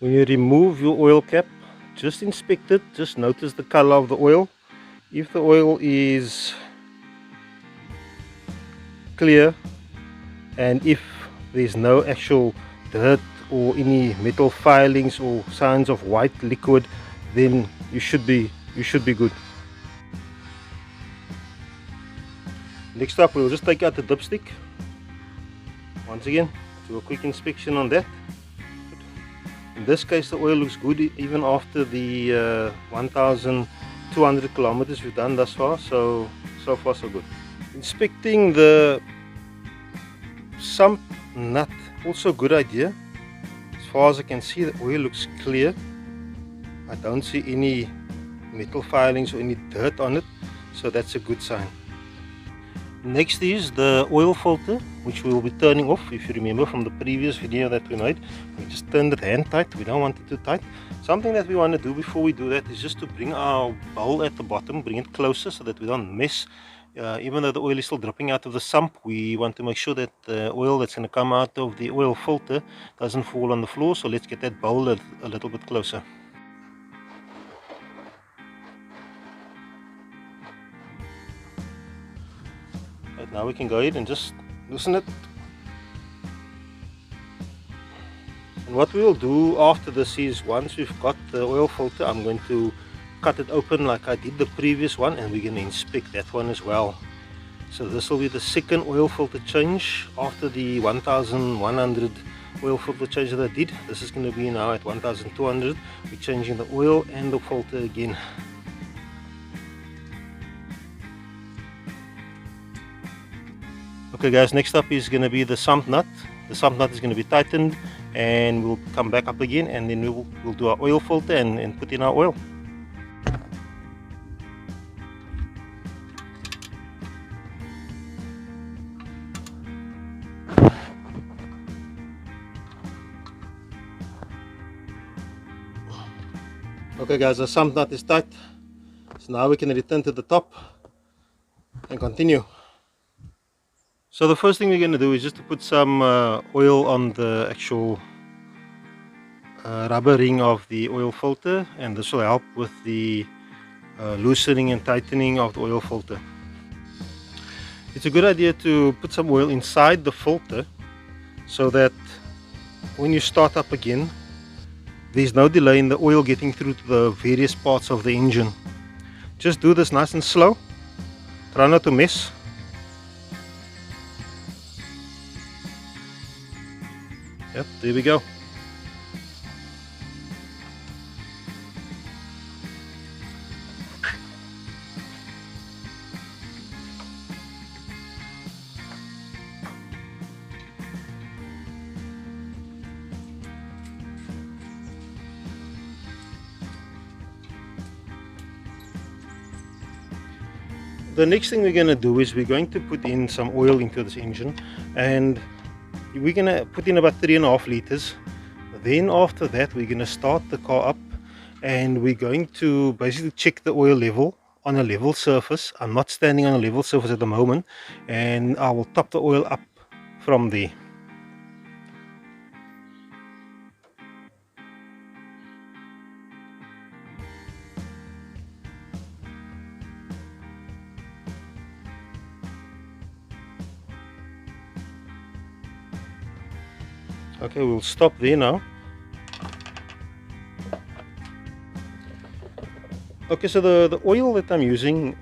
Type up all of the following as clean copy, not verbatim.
When you remove your oil cap, just inspect it, just notice the color of the oil. If the oil is clear and if there's no actual dirt or any metal filings or signs of white liquid, then you should be good. Next up, we'll just take out the dipstick. Once again, do a quick inspection on that. In this case, the oil looks good even after the 1200 kilometers we've done thus far, so far so good. Inspecting the sump nut, also a good idea. As far as I can see, the oil looks clear. I don't see any metal filings or any dirt on it, so that's a good sign. Next is the oil filter, which we will be turning off. If you remember from the previous video that we made, we just turned it hand tight. We don't want it too tight. Something that we want to do before we do that is just to bring our bowl at the bottom, bring it closer so that we don't mess. Even though the oil is still dripping out of the sump, we want to make sure that the oil that's going to come out of the oil filter doesn't fall on the floor. So let's get that bowl a little bit closer. Right, now we can go ahead and just loosen it. And what we will do after this is, once we've got the oil filter, I'm going to cut it open like I did the previous one, and we're going to inspect that one as well. So this will be the second oil filter change after the 1100 oil filter change that I did. This is going to be now at 1200. We're changing the oil and the filter again. Okay guys, next up is going to be the sump nut. The sump nut is going to be tightened, and we'll come back up again, and then we'll do our oil filter and put in our oil. Okay guys, the sump nut is tight, so now we can return to the top and continue. So the first thing we're going to do is just to put some oil on the actual rubber ring of the oil filter, and this will help with the loosening and tightening of the oil filter. It's a good idea to put some oil inside the filter so that when you start up again, there's no delay in the oil getting through to the various parts of the engine. Just do this nice and slow, try not to mess. Yep, there we go. The next thing we're going to do is we're going to put in some oil into this engine, and we're going to put in about 3.5 liters. Then after that, we're going to start the car up, and we're going to basically check the oil level on a level surface. I'm not standing on a level surface at the moment, and I will top the oil up from there. Okay, we'll stop there now. Okay, so the oil that I'm using,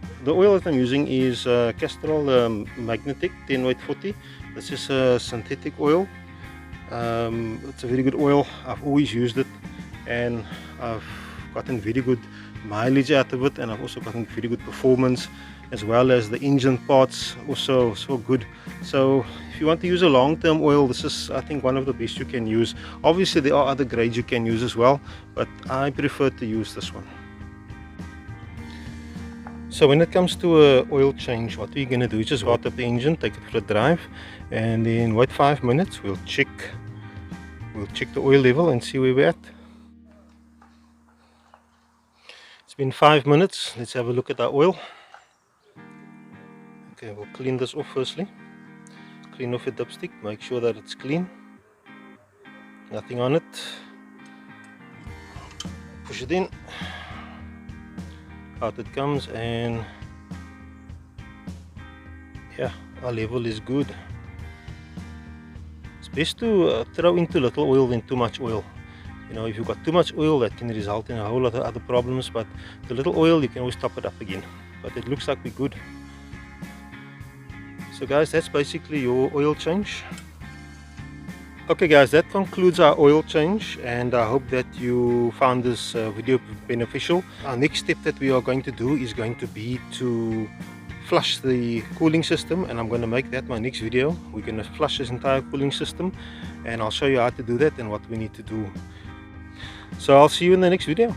is Castrol Magnetic 10W40. This is a synthetic oil. It's a very good oil. I've always used it, and I've gotten very good mileage out of it, and I've also gotten very good performance, as well as the engine parts also so good. So if you want to use a long-term oil, this is, I think, one of the best you can use. Obviously there are other grades you can use as well, but I prefer to use this one. So when it comes to a oil change, what we're going to do is just start up the engine, take it for a drive, and then wait 5 minutes. We'll check the oil level and see where we're at. It's been 5 minutes. Let's have a look at our oil. Okay, we'll clean this off firstly. Clean off your dipstick, make sure that it's clean, nothing on it. push it in, out it comes, and yeah, our level is good. It's best to throw in too little oil than too much oil. You know, if you've got too much oil, that can result in a whole lot of other problems, but the little oil, you can always top it up again. But it looks like we're good. So guys, that's basically your oil change. Okay guys, that concludes our oil change, and I hope that you found this video beneficial. Our next step that we are going to do is going to be to flush the cooling system, and I'm going to make that my next video. We're going to flush this entire cooling system, and I'll show you how to do that and what we need to do. So I'll see you in the next video.